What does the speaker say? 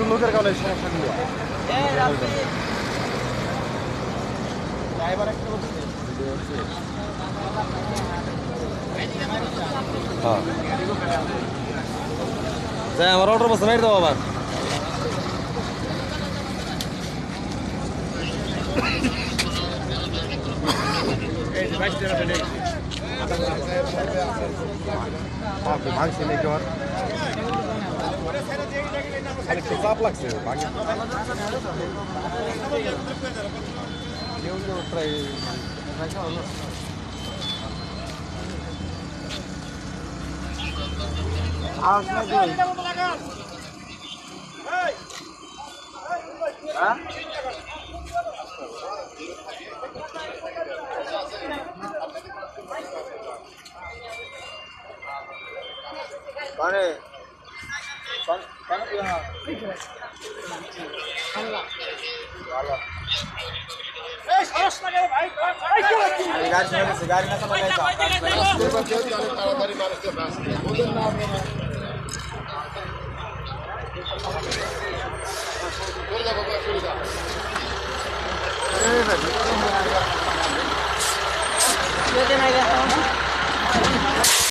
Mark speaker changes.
Speaker 1: লোকের কারণে সমস্যাগুলো
Speaker 2: যাই আমার অটোর বসে মেরে দেবো আবার
Speaker 1: ভাঙছে নাকি ওর একটু চাপ লাগছে ভাঙে প্রায়
Speaker 3: Yo te